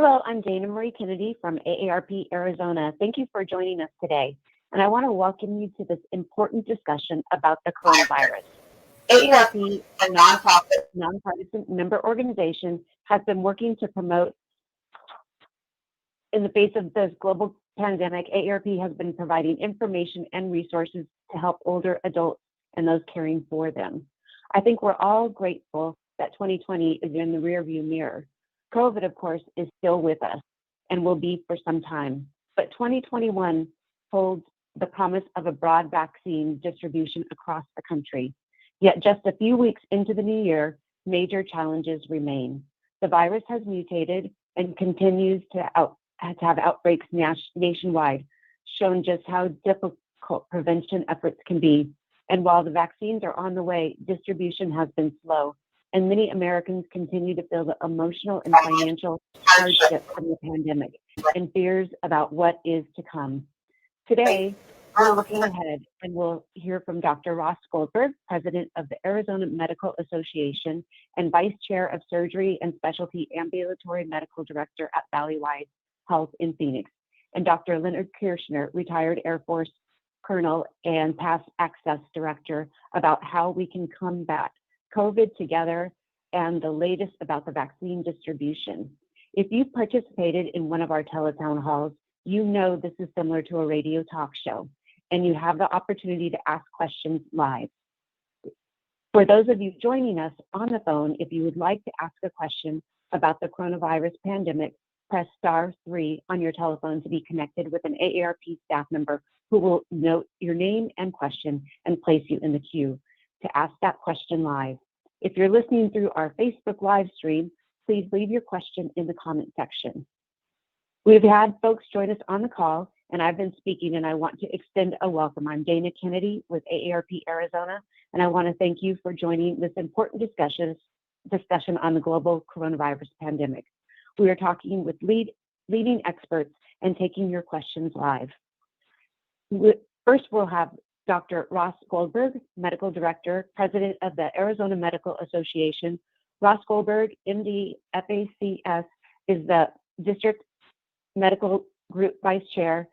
Hello, I'm Dana Marie Kennedy from AARP Arizona. Thank you for joining us today. And I want to welcome you to this important discussion about the coronavirus. AARP, a nonprofit, nonpartisan member organization, has been working to promote, in the face of this global pandemic, AARP has been providing information and resources to help older adults and those caring for them. I think we're all grateful that 2020 is in the rearview mirror. COVID, of course, is still with us and will be for some time, but 2021 holds the promise of a broad vaccine distribution across the country. Yet just a few weeks into the new year, major challenges remain. The virus has mutated and continues to have outbreaks nationwide, showing just how difficult prevention efforts can be. And while the vaccines are on the way, distribution has been slow, and many Americans continue to feel the emotional and financial hardship from the pandemic and fears about what is to come. Today, we're looking ahead, and we'll hear from Dr. Ross Goldberg, President of the Arizona Medical Association and Vice Chair of Surgery and Specialty Ambulatory Medical Director at Valleywise Health in Phoenix, and Dr. Leonard Kirshner, retired Air Force Colonel and Past Access Director, about how we can combat COVID together and the latest about the vaccine distribution. If you've participated in one of our teletown halls, you know this is similar to a radio talk show, and you have the opportunity to ask questions live. For those of you joining us on the phone, if you would like to ask a question about the coronavirus pandemic, press *3 on your telephone to be connected with an AARP staff member who will note your name and question and place you in the queue to ask that question live. If you're listening through our Facebook live stream, please leave your question in the comment section. We've had folks join us on the call, and I've been speaking, and I want to extend a welcome. I'm Dana Kennedy with AARP Arizona, and I want to thank you for joining this important discussion on the global coronavirus pandemic. We are talking with leading experts and taking your questions live. First, we'll have Dr. Ross Goldberg, Medical Director, President of the Arizona Medical Association. Ross Goldberg, MD, FACS, is the District Medical Group Vice Chair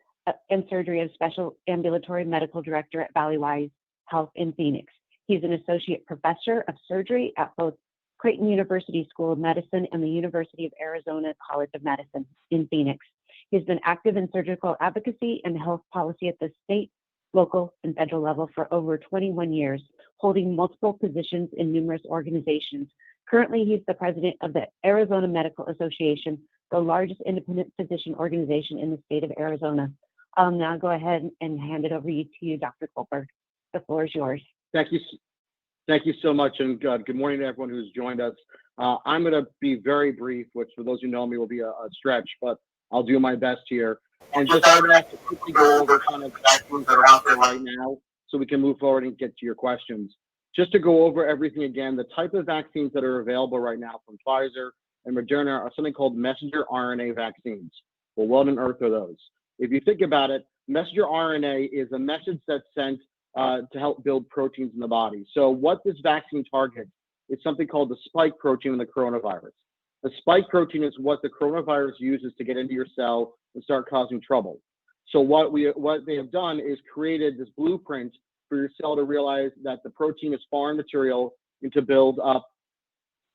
and Surgery and Special Ambulatory Medical Director at Valleywise Health in Phoenix. He's an Associate Professor of Surgery at both Creighton University School of Medicine and the University of Arizona College of Medicine in Phoenix. He's been active in surgical advocacy and health policy at the state, local, and federal level for over 21 years, holding multiple positions in numerous organizations. Currently, he's the president of the Arizona Medical Association, the largest independent physician organization in the state of Arizona. I'll now go ahead and hand it over to you, Dr. Goldberg. The floor is yours. Thank you. Thank you so much, and good morning to everyone who's joined us. I'm going to be very brief, which for those who know me will be a stretch, but I'll do my best here. And just I would have to quickly go over kind of vaccines that are out there right now so we can move forward and get to your questions. Just to go over everything again, the type of vaccines that are available right now from Pfizer and Moderna are something called messenger RNA vaccines. Well, what on earth are those? If you think about it, messenger RNA is a message that's sent to help build proteins in the body. So what this vaccine targets is something called the spike protein in the coronavirus. The spike protein is what the coronavirus uses to get into your cell and start causing trouble. So what they have done is created this blueprint for your cell to realize that the protein is foreign material and to build up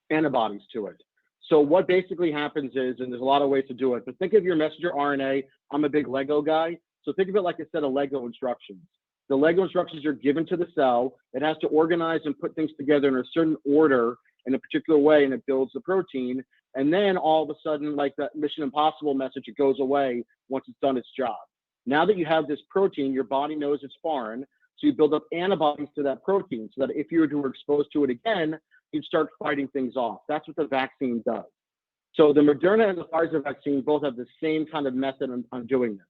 antibodies to it. So what basically happens is, and there's a lot of ways to do it, but think of your messenger RNA. I'm a big Lego guy. So think of it like a set of Lego instructions. The Lego instructions are given to the cell. It has to organize and put things together in a certain order in a particular way, and it builds the protein. And then all of a sudden, like that Mission Impossible message, it goes away once it's done its job. Now that you have this protein, your body knows it's foreign, so you build up antibodies to that protein so that if you were exposed to it again, you'd start fighting things off. That's what the vaccine does. So the Moderna and the Pfizer vaccine both have the same kind of method on doing this.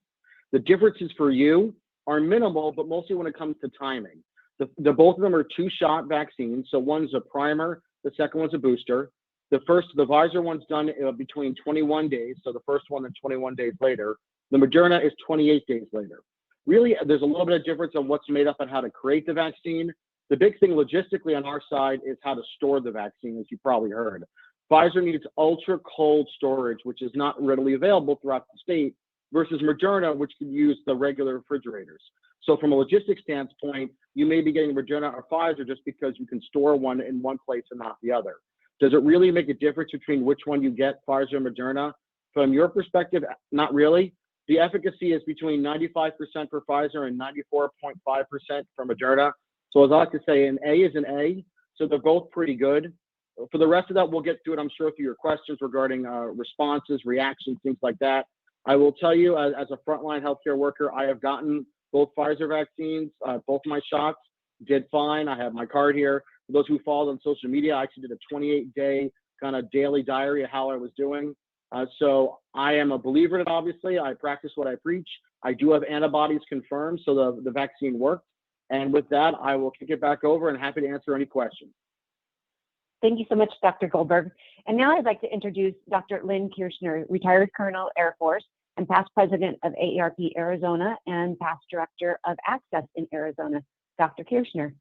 The differences for you are minimal, but mostly when it comes to timing. Both of them are 2-shot vaccines. So one's a primer, the second one's a booster. The Pfizer one's done between 21 days. So the first one and 21 days later. The Moderna is 28 days later. Really, there's a little bit of difference on what's made up and how to create the vaccine. The big thing logistically on our side is how to store the vaccine, as you probably heard. Pfizer needs ultra cold storage, which is not readily available throughout the state, versus Moderna, which could use the regular refrigerators. So from a logistics standpoint, you may be getting Moderna or Pfizer just because you can store one in one place and not the other. Does it really make a difference between which one you get, Pfizer and Moderna? From your perspective, not really. The efficacy is between 95% for Pfizer and 94.5% for Moderna. So as I like to say, an A is an A. So they're both pretty good. For the rest of that, we'll get to it, I'm sure, through your questions regarding responses, reactions, things like that. I will tell you, as a frontline healthcare worker, I have gotten both Pfizer vaccines, both my shots, did fine. I have my card here. For those who followed on social media, I actually did a 28-day kind of daily diary of how I was doing. So I am a believer in it, obviously. I practice what I preach. I do have antibodies confirmed, so the vaccine worked. And with that, I will kick it back over and happy to answer any questions. Thank you so much, Dr. Goldberg. And now I'd like to introduce Dr. Lynn Kirschner, retired Colonel, Air Force, and past president of AARP Arizona and past director of Access in Arizona. Dr. Kirschner.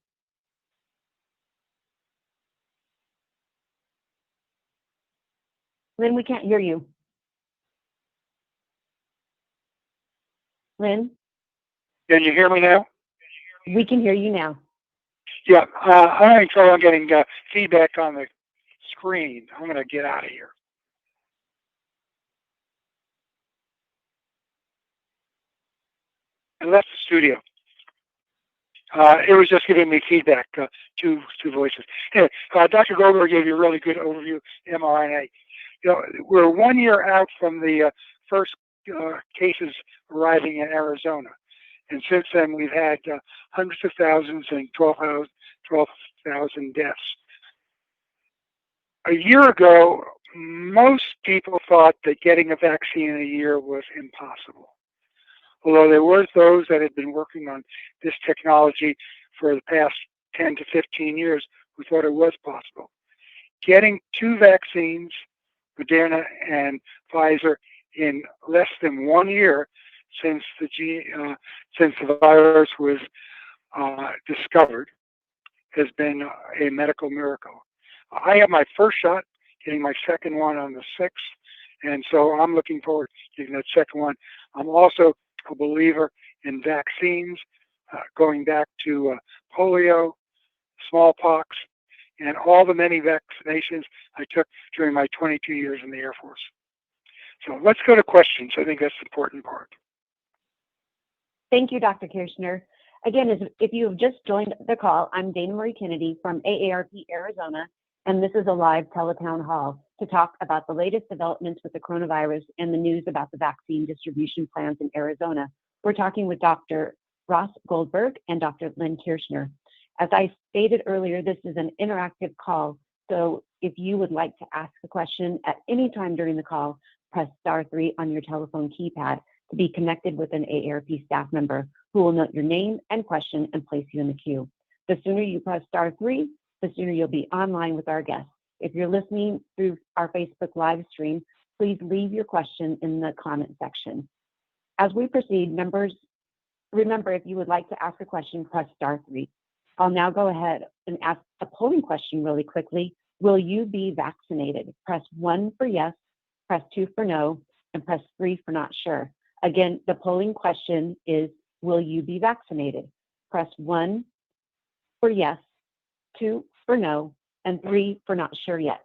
Lynn, we can't hear you. Lynn? Can you hear me now? We can hear you now. Yeah, I'm having trouble getting feedback on the screen. I'm going to get out of here. I left the studio. It was just giving me feedback, two voices. Anyway, Dr. Goldberg gave you a really good overview of mRNA. You know, we're 1 year out from the first cases arriving in Arizona. And since then, we've had hundreds of thousands and 12,000 deaths. A year ago, most people thought that getting a vaccine in a year was impossible. Although there were those that had been working on this technology for the past 10 to 15 years who thought it was possible. Getting two vaccines, Moderna and Pfizer, in less than 1 year since the virus was discovered has been a medical miracle. I have my first shot, getting my second one on the 6th, and so I'm looking forward to getting that second one. I'm also a believer in vaccines, going back to polio, smallpox, and all the many vaccinations I took during my 22 years in the Air Force. So let's go to questions. I think that's the important part. Thank you, Dr. Kirschner. Again, if you have just joined the call, I'm Dana Marie Kennedy from AARP Arizona, and this is a live teletown hall to talk about the latest developments with the coronavirus and the news about the vaccine distribution plans in Arizona. We're talking with Dr. Ross Goldberg and Dr. Lynn Kirschner. As I stated earlier, this is an interactive call, so if you would like to ask a question at any time during the call, press *3 on your telephone keypad to be connected with an AARP staff member who will note your name and question and place you in the queue. The sooner you press *3, the sooner you'll be online with our guests. If you're listening through our Facebook live stream, please leave your question in the comment section. As we proceed, remember, if you would like to ask a question, press *3. I'll now go ahead and ask a polling question really quickly. Will you be vaccinated? Press 1 for yes, press 2 for no, and press 3 for not sure. Again, the polling question is, will you be vaccinated? Press 1 for yes, 2 for no, and 3 for not sure yet.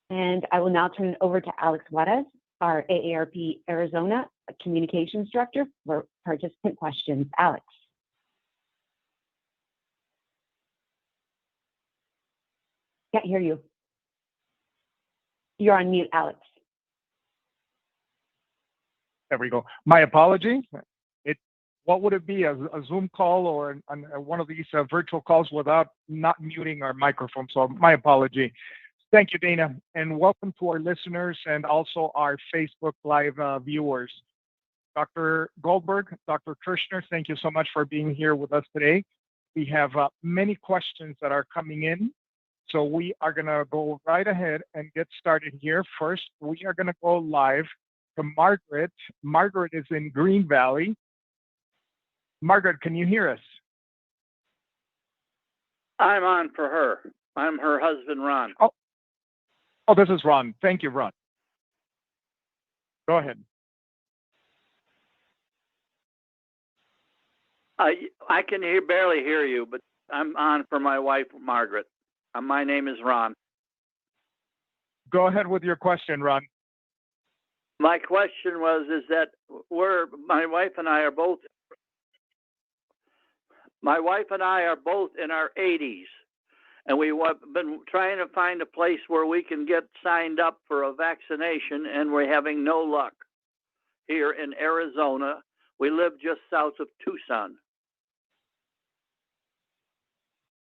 And I will now turn it over to Alex Juarez, our AARP Arizona Communications Director, for participant questions. Alex. Can't hear you. You're on mute, Alex. There we go. My apology. What would it be, a Zoom call or one of these virtual calls without not muting our microphone? So my apology. Thank you, Dana, and welcome to our listeners and also our Facebook Live viewers. Dr. Goldberg, Dr. Kirschner, thank you so much for being here with us today. We have many questions that are coming in, so we are going to go right ahead and get started here. First, we are going to go live to Margaret. Margaret is in Green Valley. Margaret, can you hear us? I'm on for her. I'm her husband, Ron. Oh, Oh, this is Ron. Thank you, Ron. Go ahead. I can barely hear you, but I'm on for my wife, Margaret. My name is Ron. Go ahead with your question, Ron. My question is that my wife and I are both in our 80s, and we've been trying to find a place where we can get signed up for a vaccination, and we're having no luck. Here in Arizona, we live just south of Tucson,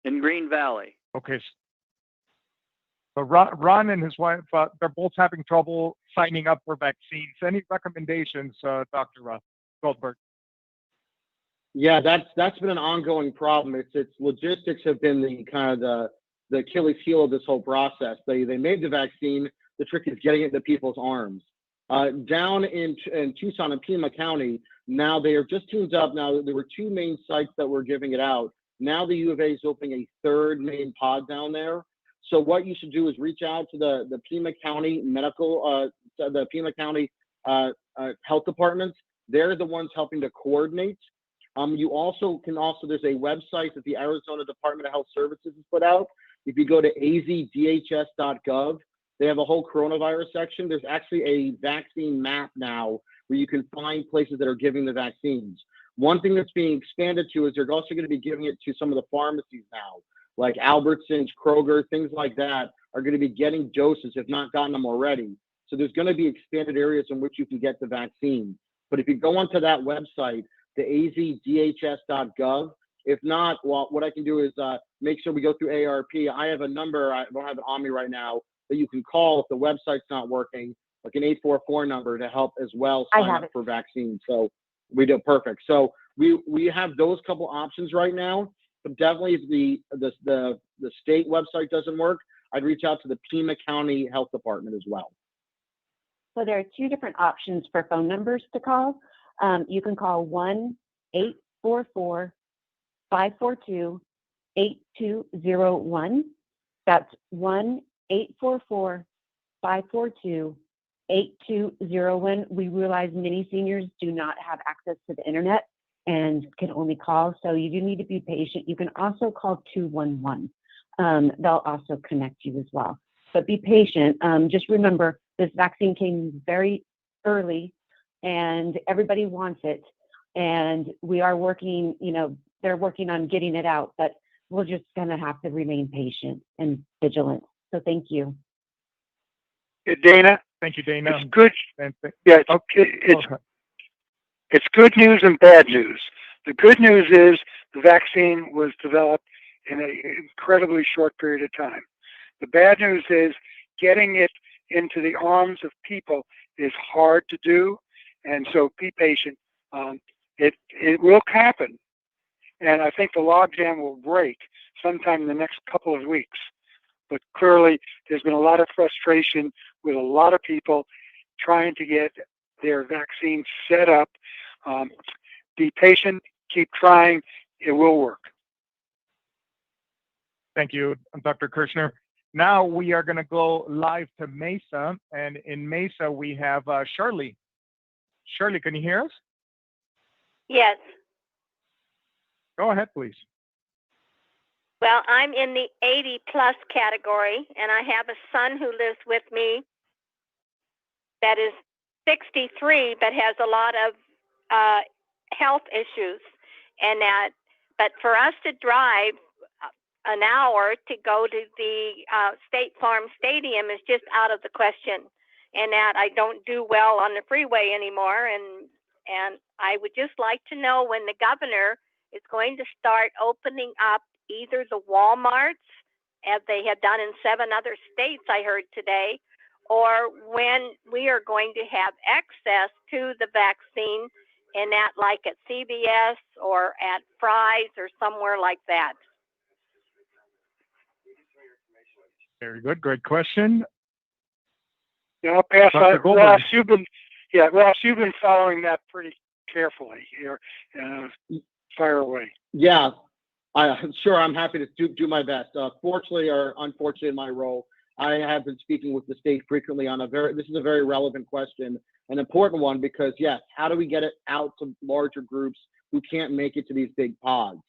in Green Valley. Okay. So Ron and his wife, they're both having trouble signing up for vaccines. Any recommendations, Dr. Goldberg? Yeah, that's been an ongoing problem. It's logistics have been the kind of the Achilles heel of this whole process. They made the vaccine. The trick is getting it into people's arms. Down in Tucson and Pima County, now they are just teamed up. Now there were two main sites that were giving it out. Now the U of A is opening a third main pod down there. So what you should do is reach out to the Pima County the Pima County health department. They're the ones helping to coordinate. You there's a website that the Arizona Department of Health Services has put out. If you go to azdhs.gov, they have a whole coronavirus section. There's actually a vaccine map now where you can find places that are giving the vaccines. One thing that's being expanded to is they're also going to be giving it to some of the pharmacies now, like Albertsons, Kroger, things like that are going to be getting doses, if not gotten them already. So there's going to be expanded areas in which you can get the vaccine. But if you go onto that website, the azdhs.gov, if not, well, what I can do is make sure we go through AARP. I have a number, I don't have it on me right now, that you can call if the website's not working, like an 844 number to help as well sign up for vaccines. So we do perfect. So we have those couple options right now, but definitely if the state website doesn't work, I'd reach out to the Pima County Health Department as well. So there are two different options for phone numbers to call. You can call 1-844-542-8201. That's 1-844-542-8201. We realize many seniors do not have access to the internet and can only call, so you do need to be patient. You can also call 211. They'll also connect you as well. But be patient. Just remember, this vaccine came very early and everybody wants it. And we are working, they're working on getting it out, but we're just going to have to remain patient and vigilant. So thank you. Dana. Thank you, Dana. It's good. Yeah, it's good news and bad news. The good news is the vaccine was developed in an incredibly short period of time. The bad news is getting it into the arms of people is hard to do, and so be patient. It will happen, and I think the logjam will break sometime in the next couple of weeks. But clearly, there's been a lot of frustration with a lot of people trying to get their vaccine set up. Be patient, keep trying, it will work. Thank you, Dr. Kirshner. Now we are going to go live to Mesa, and in Mesa we have Shirley. Shirley, can you hear us? Yes. Go ahead, please. Well, I'm in the 80 plus category, and I have a son who lives with me that is 63 but has a lot of health issues, and but for us to drive an hour to go to the State Farm Stadium is just out of the question, and that I don't do well on the freeway anymore, and I would just like to know when the governor is going to start opening up either the Walmarts, as they have done in 7 other states, I heard today, or when we are going to have access to the vaccine, and that like at CVS or at Fry's or somewhere like that. Very good. Great question. Yeah, I'll pass Dr. on. Ross, you've been following that pretty carefully here. Fire away. Yeah, sure. I'm happy to do my best. Fortunately or unfortunately in my role, I have been speaking with the state frequently on this is a very relevant question, an important one, because yes, how do we get it out to larger groups who can't make it to these big pods?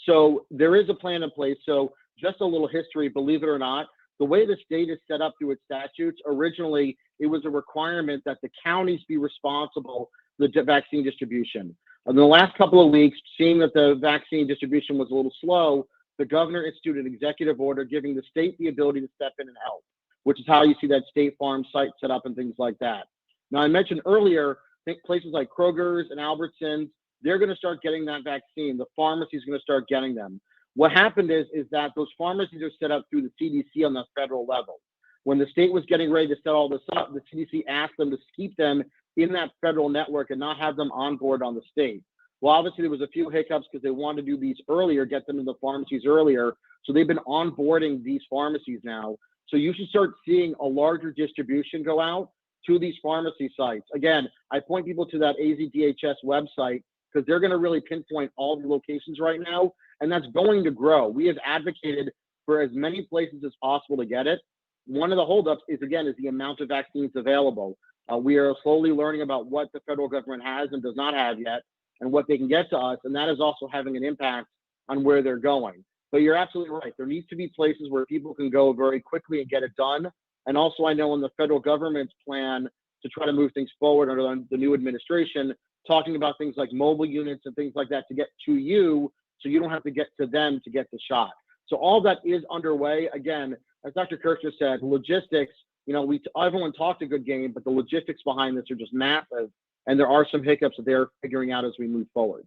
So there is a plan in place. So just a little history, believe it or not, the way the state is set up through its statutes, originally it was a requirement that the counties be responsible for the vaccine distribution. In the last couple of weeks, seeing that the vaccine distribution was a little slow, the governor instituted an executive order giving the state the ability to step in and help, which is how you see that State Farm site set up and things like that. Now, I mentioned earlier, I think places like Kroger's and Albertsons, they're going to start getting that vaccine. The pharmacy is going to start getting them. What happened is that those pharmacies are set up through the CDC on the federal level. When the state was getting ready to set all this up, the CDC asked them to keep them in that federal network and not have them on board on the state. Well, obviously there was a few hiccups because they wanted to do these earlier, get them in the pharmacies earlier. So they've been onboarding these pharmacies now. So you should start seeing a larger distribution go out to these pharmacy sites. Again, I point people to that AZDHS website because they're going to really pinpoint all the locations right now, and that's going to grow. We have advocated for as many places as possible to get it. One of the holdups is the amount of vaccines available. We are slowly learning about what the federal government has and does not have yet, and what they can get to us, and that is also having an impact on where they're going. But you're absolutely right. There needs to be places where people can go very quickly and get it done. And also, I know in the federal government's plan to try to move things forward under the new administration, talking about things like mobile units and things like that to get to you, so you don't have to get to them to get the shot. So all that is underway. Again, as Dr. Kirchner said, logistics, everyone talked a good game, but the logistics behind this are just massive. And there are some hiccups that they're figuring out as we move forward.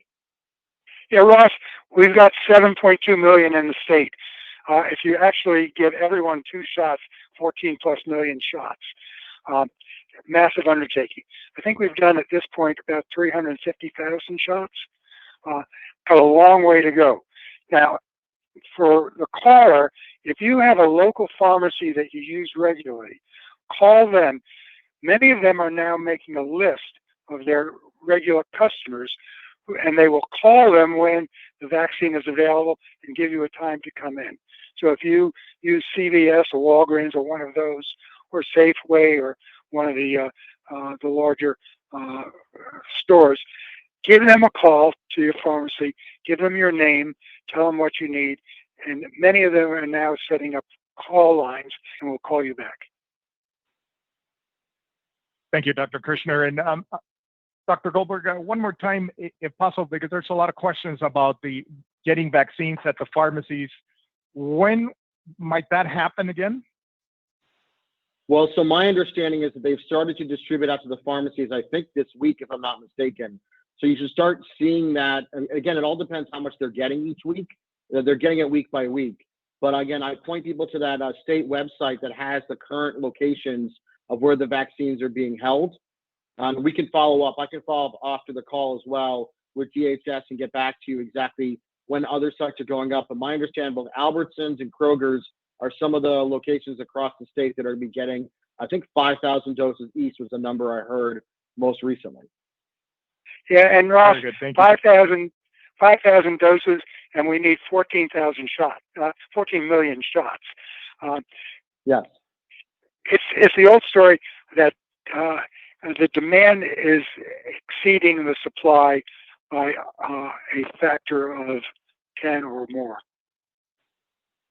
Yeah, Ross, we've got 7.2 million in the state. If you actually give everyone 2 shots, 14 plus million shots, massive undertaking. I think we've done at this point about 350,000 shots. Got a long way to go. Now, for the caller, if you have a local pharmacy that you use regularly, call them. Many of them are now making a list of their regular customers, and they will call them when the vaccine is available and give you a time to come in. So if you use CVS or Walgreens or one of those, or Safeway or one of the larger stores, give them a call to your pharmacy, give them your name, tell them what you need, and many of them are now setting up call lines and will call you back. Thank you, Dr. Kirchner. And Dr. Goldberg, one more time, if possible, because there's a lot of questions about the getting vaccines at the pharmacies. When might that happen again? Well, so my understanding is that they've started to distribute out to the pharmacies, I think this week, if I'm not mistaken. So you should start seeing that. And again, it all depends how much they're getting each week. They're getting it week by week. But again, I point people to that state website that has the current locations of where the vaccines are being held. We can follow up. I can follow up after the call as well with DHS and get back to you exactly when other sites are going up. But my understanding, both Albertsons and Kroger's are some of the locations across the state that are going to be getting, I think 5,000 doses each was the number I heard most recently. Yeah, and Ross, 5,000 doses, and we need 14,000 shots, 14 million shots. Yes. It's the old story that the demand is exceeding the supply by a factor of 10 or more.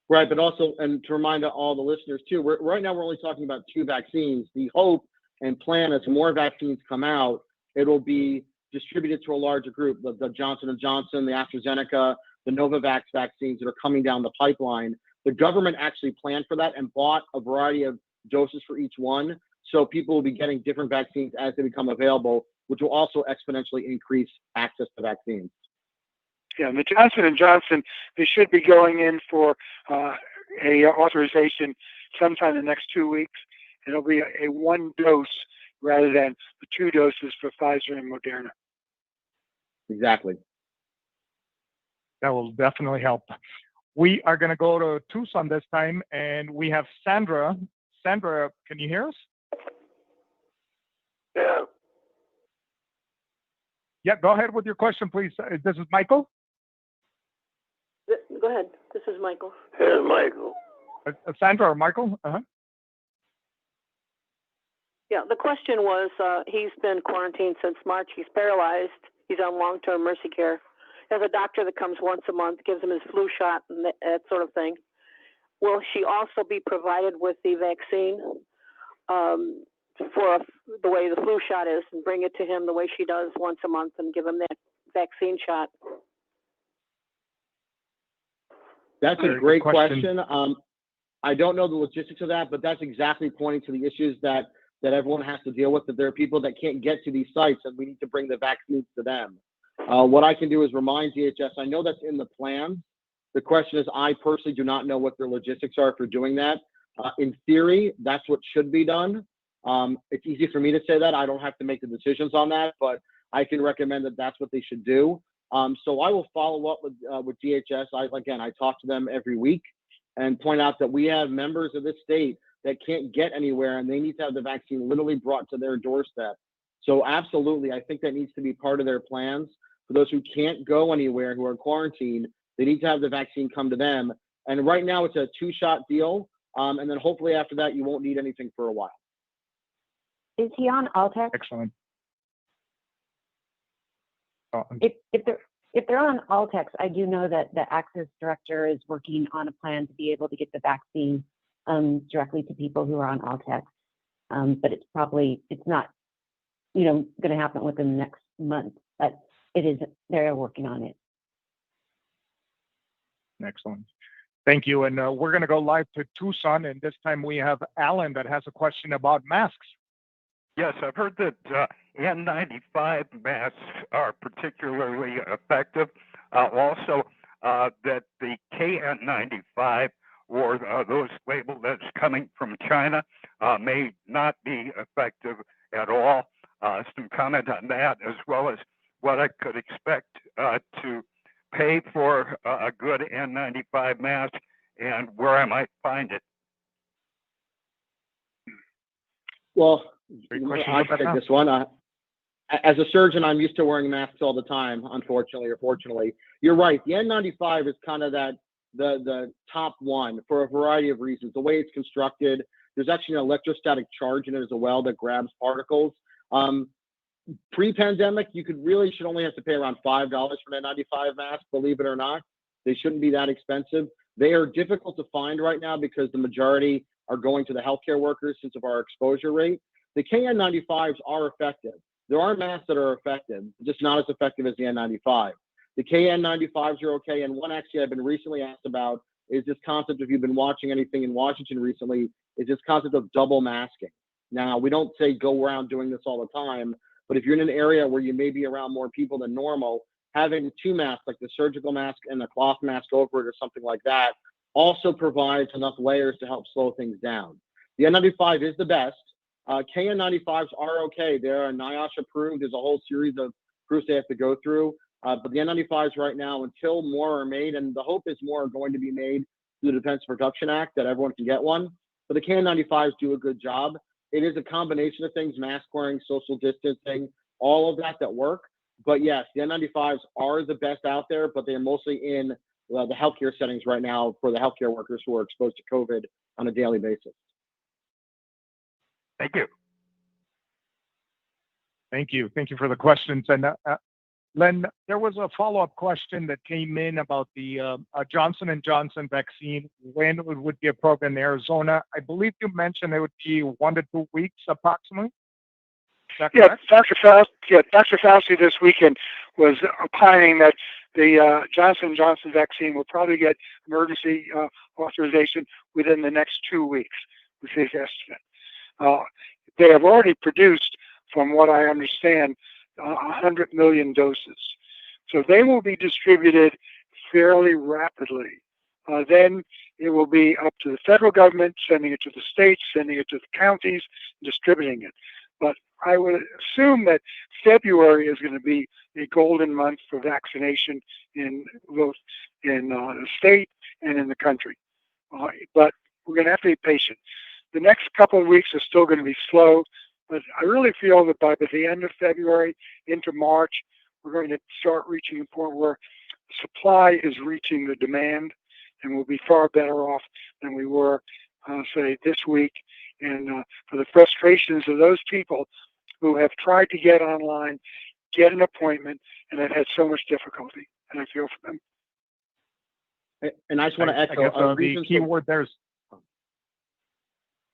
Right, but also, and to remind all the listeners too, right now we're only talking about 2 vaccines. The hope and plan as more vaccines come out, it'll be distributed to a larger group. The Johnson & Johnson, the AstraZeneca, the Novavax vaccines that are coming down the pipeline. The government actually planned for that and bought a variety of doses for each one. So people will be getting different vaccines as they become available, which will also exponentially increase access to vaccines. Yeah, and the Johnson & Johnson, they should be going in for a authorization sometime in the next 2 weeks. It'll be a 1 dose rather than the 2 doses for Pfizer and Moderna. Exactly. That will definitely help. We are going to go to Tucson this time, and we have Sandra. Sandra, can you hear us? Yeah. Yeah, go ahead with your question, please. This is Michael. Go ahead. This is Michael. Here's Michael. Sandra or Michael? Uh-huh. Yeah, the question was, he's been quarantined since March. He's paralyzed. He's on long-term mercy care. There's a doctor that comes once a month, gives him his flu shot and that sort of thing. Will she also be provided with the vaccine for the way the flu shot is, and bring it to him the way she does once a month and give him that vaccine shot? That's a Very good great question. question. I don't know the logistics of that, but that's exactly pointing to the issues that everyone has to deal with, that there are people that can't get to these sites, and we need to bring the vaccines to them. What I can do is remind DHS, I know that's in the plan. The question is, I personally do not know what their logistics are for doing that. In theory, that's what should be done. It's easy for me to say that. I don't have to make the decisions on that, but I can recommend that that's what they should do. So I will follow up with DHS. I talk to them every week and point out that we have members of this state that can't get anywhere, and they need to have the vaccine literally brought to their doorstep. So absolutely, I think that needs to be part of their plans. For those who can't go anywhere, who are quarantined, they need to have the vaccine come to them. And right now it's a 2-shot deal. And then hopefully after that, you won't need anything for a while. Is he on Altex? Excellent. If they're on Altex, I do know that the Access Director is working on a plan to be able to get the vaccine directly to people who are on Altex. But it's not, going to happen within the next month, but they're working on it. Excellent. Thank you. And we're going to go live to Tucson, and this time we have Alan that has a question about masks. Yes, I've heard that N95 masks are particularly effective. Also, that the KN95, or those labeled as coming from China, may not be effective at all. Some comment on that, as well as what I could expect to pay for a good N95 mask and where I might find it. Well, Great question. I can take this one. As a surgeon, I'm used to wearing masks all the time, unfortunately or fortunately. You're right. The N95 is kind of the top one for a variety of reasons. The way it's constructed, there's actually an electrostatic charge in it as well that grabs particles. Pre-pandemic, you should only have to pay around $5 for an N95 mask, believe it or not. They shouldn't be that expensive. They are difficult to find right now because the majority are going to the healthcare workers since of our exposure rate. The KN95s are effective. There are masks that are effective, just not as effective as the N95. The KN95s are okay, and one actually I've been recently asked about is this concept, if you've been watching anything in Washington recently, is this concept of double masking. Now, we don't say go around doing this all the time, but if you're in an area where you may be around more people than normal, having 2 masks, like the surgical mask and the cloth mask over it or something like that, also provides enough layers to help slow things down. The N95 is the best. KN95s are okay. They're NIOSH approved. There's a whole series of proofs they have to go through. But the N95s right now, until more are made, and the hope is more are going to be made through the Defense Production Act, that everyone can get one. But the KN95s do a good job. It is a combination of things, mask wearing, social distancing, all of that work. But yes, the N95s are the best out there, but they're mostly in the healthcare settings right now for the healthcare workers who are exposed to COVID on a daily basis. Thank you. Thank you. Thank you for the questions. And Len, there was a follow-up question that came in about the Johnson & Johnson vaccine, when it would be approved in Arizona. I believe you mentioned it would be 1 to 2 weeks approximately. Is that correct? Dr. Fauci this weekend was opining that the Johnson & Johnson vaccine will probably get emergency authorization within the next 2 weeks, was his estimate. They have already produced, from what I understand, 100 million doses. So they will be distributed fairly rapidly. Then it will be up to the federal government, sending it to the states, sending it to the counties, distributing it. But I would assume that February is going to be a golden month for vaccination in both in the state and in the country. But we're going to have to be patient. The next couple of weeks are still going to be slow, but I really feel that by the end of February into March, we're going to start reaching a point where supply is reaching the demand, and we'll be far better off than we were, say, this week and for the frustrations of those people who have tried to get online, get an appointment, and have had so much difficulty. And I feel for them. And I just want to I echo guess the key word there's.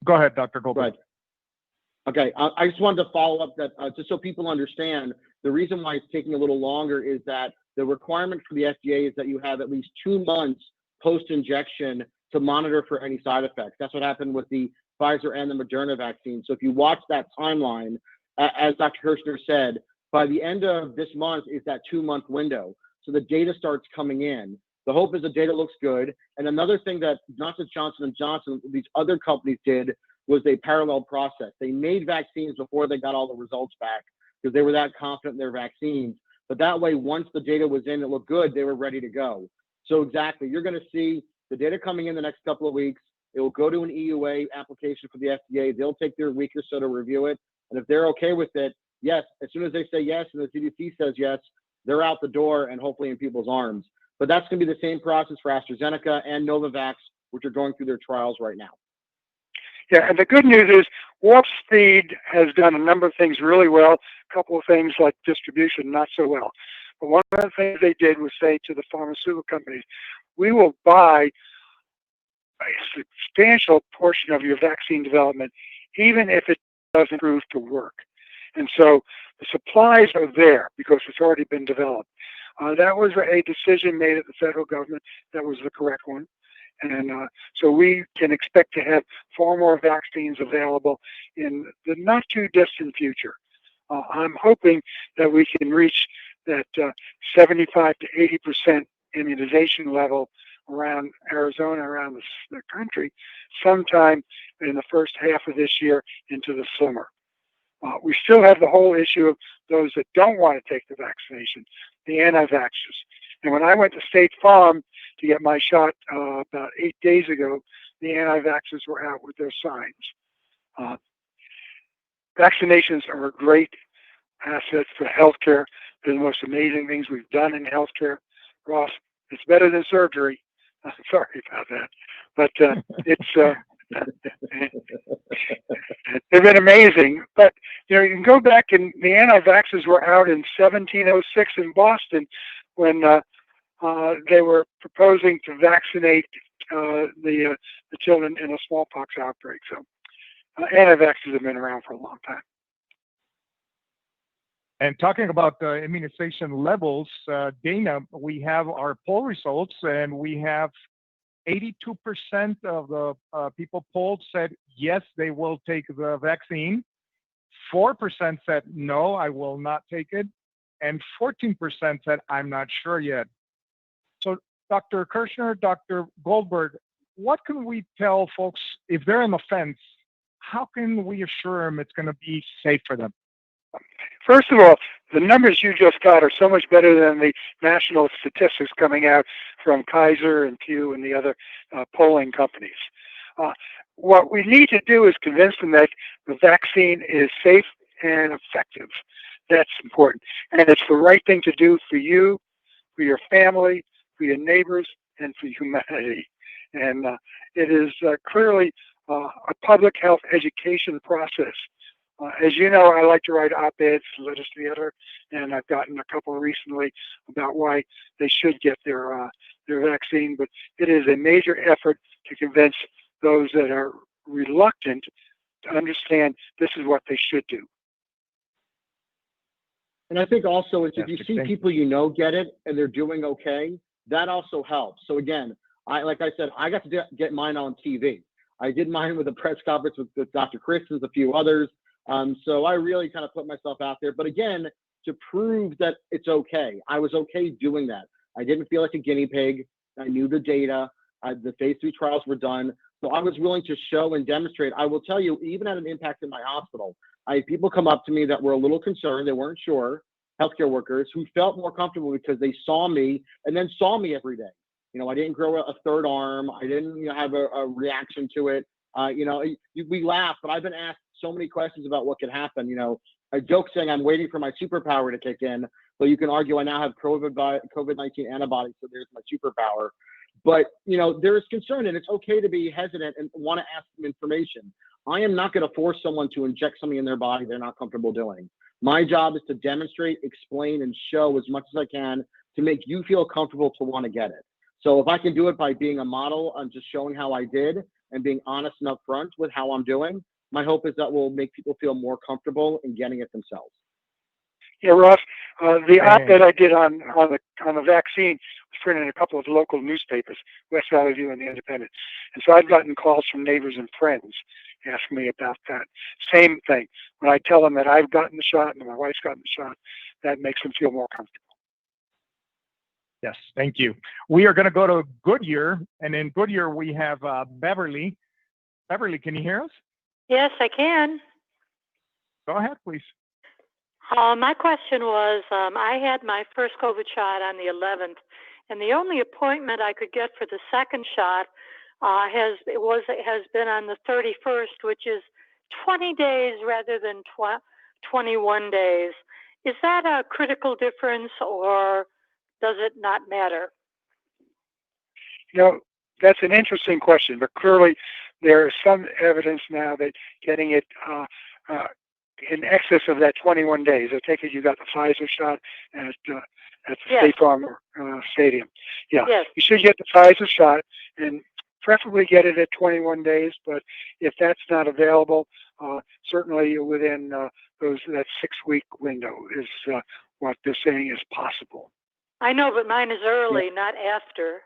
Go ahead, Dr. Goldberg. Okay, I just wanted to follow up that just so people understand, the reason why it's taking a little longer is that the requirement for the FDA is that you have at least 2 months post-injection to monitor for any side effects. That's what happened with the Pfizer and the Moderna vaccine. So if you watch that timeline, as Dr. Kirshner said, by the end of this month is that 2-month window. So the data starts coming in. The hope is the data looks good. And another thing that not just Johnson & Johnson, these other companies did was they parallel process. They made vaccines before they got all the results back because they were that confident in their vaccines. But that way, once the data was in, it looked good, they were ready to go. So exactly, you're going to see the data coming in the next couple of weeks. It will go to an EUA application for the FDA. They'll take their week or so to review it. And if they're okay with it, yes, as soon as they say yes and the CDC says yes, they're out the door and hopefully in people's arms. But that's going to be the same process for AstraZeneca and Novavax, which are going through their trials right now. Yeah, and the good news is Warp Speed has done a number of things really well. A couple of things like distribution, not so well. But one of the things they did was say to the pharmaceutical companies, we will buy a substantial portion of your vaccine development, even if it doesn't prove to work. And so the supplies are there because it's already been developed. That was a decision made at the federal government that was the correct one. And so we can expect to have far more vaccines available in the not too distant future. I'm hoping that we can reach that 75 to 80% immunization level around Arizona, around the country, sometime in the first half of this year into the summer. We still have the whole issue of those that don't want to take the vaccination, the anti-vaxxers. And when I went to State Farm to get my shot about 8 days ago, the anti-vaxxers were out with their signs. Vaccinations are a great asset for healthcare. They're the most amazing things we've done in healthcare. Ross, it's better than surgery. Sorry about that. But they've been amazing. But, you know, you can go back and the anti-vaxxers were out in 1706 in Boston when they were proposing to vaccinate the children in a smallpox outbreak. So anti-vaxxers have been around for a long time. And talking about immunization levels, Dana, we have our poll results, and we have 82% of the people polled said yes, they will take the vaccine. 4% said no, I will not take it. And 14% said I'm not sure yet. So Dr. Kirshner, Dr. Goldberg, what can we tell folks if they're on the fence? How can we assure them it's going to be safe for them? First of all, the numbers you just got are so much better than the national statistics coming out from Kaiser and Pew and the other polling companies. What we need to do is convince them that the vaccine is safe and effective. That's important. And it's the right thing to do for you, for your family, for your neighbors, and for humanity. And it is clearly a public health education process. As you know, I like to write op-eds, letters to the editor, and I've gotten a couple recently about why they should get their vaccine. But it is a major effort to convince those that are reluctant to understand this is what they should do. And I think also is if you see people you know get it and they're doing okay, that also helps. So again, like I said, I got to get mine on TV. I did mine with a press conference with Dr. Christens, a few others. So I really kind of put myself out there. But again, to prove that it's okay, I was okay doing that. I didn't feel like a guinea pig. I knew the data. The phase 3 trials were done. So I was willing to show and demonstrate. I will tell you, even had an impact in my hospital. I had people come up to me that were a little concerned. They weren't sure, healthcare workers who felt more comfortable because they saw me and then saw me every day. You know, I didn't grow a third arm. I didn't have a reaction to it. We laugh, but I've been asked so many questions about what could happen. You know, I joke saying I'm waiting for my superpower to kick in, but you can argue I now have COVID-19 antibodies, so there's my superpower. But, you know, there is concern, and it's okay to be hesitant and want to ask some information. I am not going to force someone to inject something in their body they're not comfortable doing. My job is to demonstrate, explain, and show as much as I can to make you feel comfortable to want to get it. So if I can do it by being a model and just showing how I did and being honest and upfront with how I'm doing, my hope is that will make people feel more comfortable in getting it themselves. Yeah, Ross, the op-ed I did on the vaccine was printed in a couple of local newspapers, West Valley View and the Independent. And so I've gotten calls from neighbors and friends asking me about that. Same thing. When I tell them that I've gotten the shot and my wife's gotten the shot, that makes them feel more comfortable. Yes, thank you. We are going to go to Goodyear, and in Goodyear we have Beverly. Beverly, can you hear us? Yes, I can. Go ahead, please. My question was, I had my first COVID shot on the 11th, and the only appointment I could get for the second shot has been on the 31st, which is 20 days rather than 21 days. Is that a critical difference, or does it not matter? That's an interesting question, but clearly there is some evidence now that getting it in excess of that 21 days. I take it you got the Pfizer shot at the State Farm Stadium. Yeah, yes. You should get the Pfizer shot and preferably get it at 21 days. But if that's not available, certainly within that 6-week window is what they're saying is possible. I know, but mine is early, not after.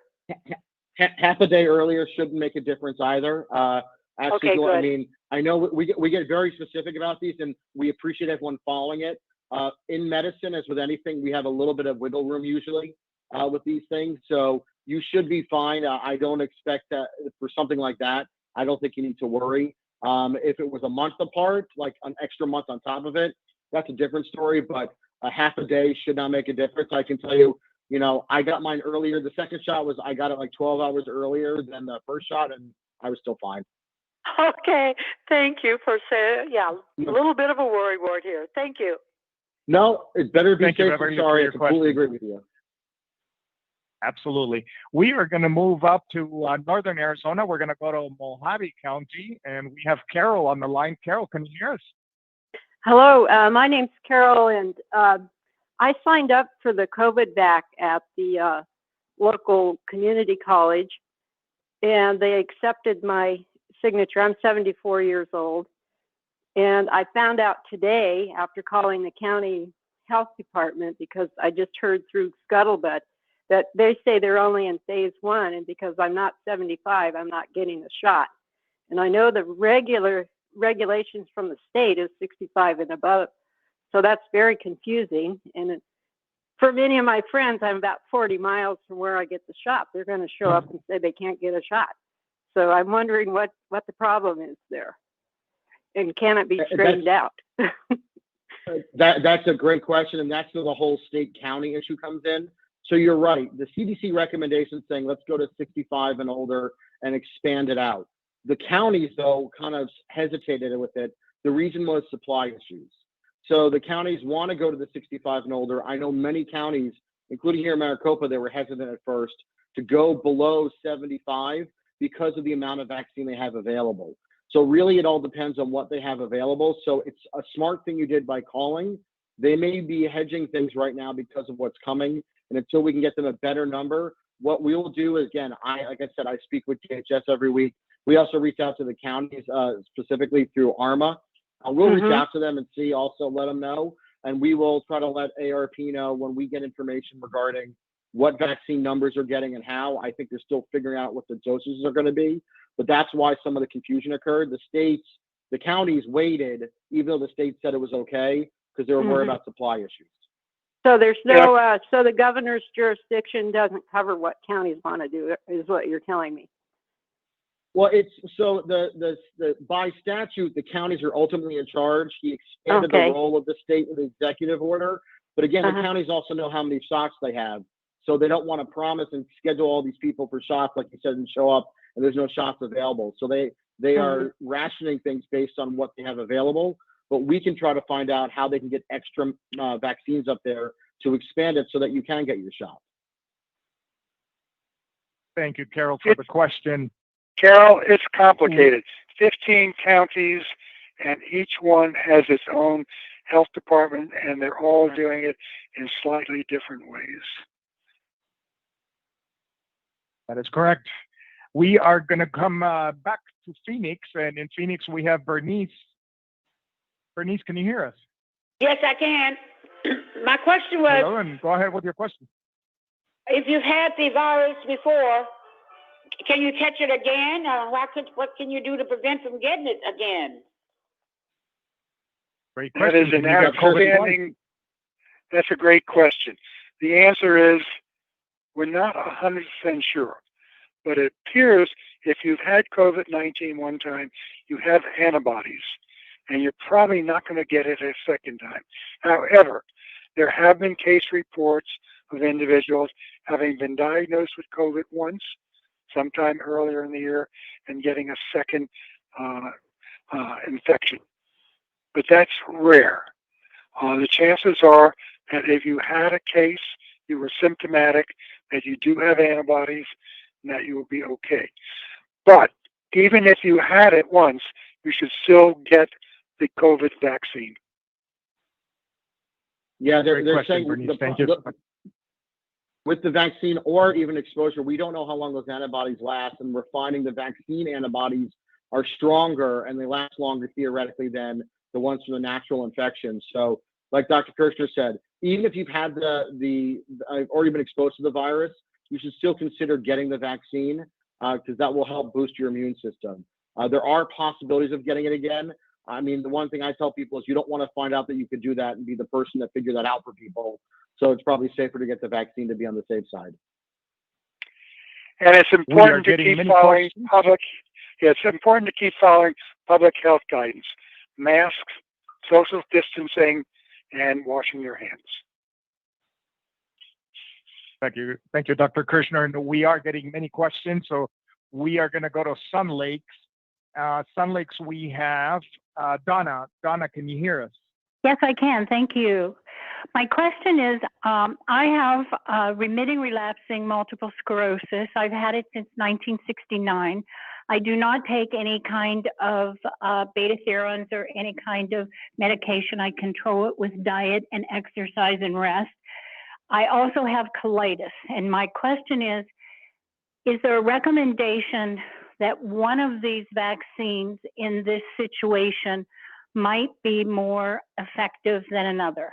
Half a day earlier shouldn't make a difference either. Okay, good. I mean, I know we get very specific about these, and we appreciate everyone following it. In medicine, as with anything, we have a little bit of wiggle room usually with these things. So you should be fine. I don't expect that for something like that. I don't think you need to worry. If it was a month apart, like an extra month on top of it, that's a different story. But a half a day should not make a difference. I can tell you, I got mine earlier. The second shot I got it like 12 hours earlier than the first shot, and I was still fine. Okay, thank you for saying, a little bit of a worry word here. Thank you. No, it's better to be Thank you, safe Beverly, than for sorry. your I completely question. agree with you. Absolutely. We are going to move up to northern Arizona. We're going to go to Mojave County, and we have Carol on the line. Carol, can you hear us? Hello, my name's Carol, and I signed up for the COVID vac at the local community college, and they accepted my signature. I'm 74 years old, and I found out today after calling the county health department, because I just heard through Scuttlebutt that they say they're only in phase 1, and because I'm not 75, I'm not getting the shot. And I know the regulations from the state is 65 and above, so that's very confusing. And for many of my friends, I'm about 40 miles from where I get the shot. They're going to show up and say they can't get a shot. So I'm wondering what the problem is there, and can it be straightened out? That's a great question, and that's where the whole state-county issue comes in. So you're right. The CDC recommendation saying let's go to 65 and older and expand it out. The counties, though, kind of hesitated with it. The reason was supply issues. So the counties want to go to the 65 and older. I know many counties, including here in Maricopa, they were hesitant at first to go below 75 because of the amount of vaccine they have available. So really, it all depends on what they have available. So it's a smart thing you did by calling. They may be hedging things right now because of what's coming. And until we can get them a better number, what we will do is, again, like I said, I speak with DHS every week. We also reach out to the counties, specifically through ARMA. We'll reach out to them and see, also let them know. And we will try to let ARP know when we get information regarding what vaccine numbers are getting and how. I think they're still figuring out what the dosages are going to be. But that's why some of the confusion occurred. The counties waited, even though the state said it was okay, because they were worried about supply issues. So there's no, so the governor's jurisdiction doesn't cover what counties want to do, is what you're telling me. Well, it's so the by statute, the counties are ultimately in charge. He expanded the role of the state with the executive order. But again, the counties also know how many shots they have. So they don't want to promise and schedule all these people for shots, like you said, and show up and there's no shots available. So they are rationing things based on what they have available. But we can try to find out how they can get extra vaccines up there to expand it so that you can get your shot. Thank you, Carol, for the question. Carol, it's complicated. 15 counties, and each one has its own health department, and they're all doing it in slightly different ways. That is correct. We are going to come back to Phoenix, and in Phoenix we have Bernice. Bernice, can you hear us? Yes, I can. My question was, Hello, and go ahead with your question. if you've had the virus before, can you catch it again? What can you do to prevent from getting it again? Great That question. is an Can you get COVID outstanding. That's a great question. The answer is we're not 100% sure, but it appears if you've had COVID-19 one time, you have antibodies, and you're probably not going to get it a second time. However, there have been case reports of individuals having been diagnosed with COVID once, sometime earlier in the year, and getting a second infection. But that's rare. The chances are that if you had a case, you were symptomatic, that you do have antibodies, and that you will be okay. But even if you had it once, you should still get the COVID vaccine. Yeah, they're question, saying Bernice. Thank you. With the vaccine or even exposure, we don't know how long those antibodies last, and we're finding the vaccine antibodies are stronger and they last longer theoretically than the ones from the natural infection. So, like Dr. Kirshner said, even if you've had already been exposed to the virus, you should still consider getting the vaccine because that will help boost your immune system. There are possibilities of getting it again. I mean, the one thing I tell people is you don't want to find out that you could do that and be the person that figured that out for people. So it's probably safer to get the vaccine to be on the safe side. And it's important to keep following public. Yeah, it's important to keep following public health guidance: masks, social distancing, and washing your hands. Thank you, Dr. Kirshner. And we are getting many questions, so we are going to go to Sun Lakes. Sun Lakes, we have Donna. Donna, can you hear us? Yes, I can. Thank you. My question is, I have remitting relapsing multiple sclerosis. I've had it since 1969. I do not take any kind of beta therons or any kind of medication. I control it with diet and exercise and rest. I also have colitis. And my question is there a recommendation that one of these vaccines in this situation might be more effective than another?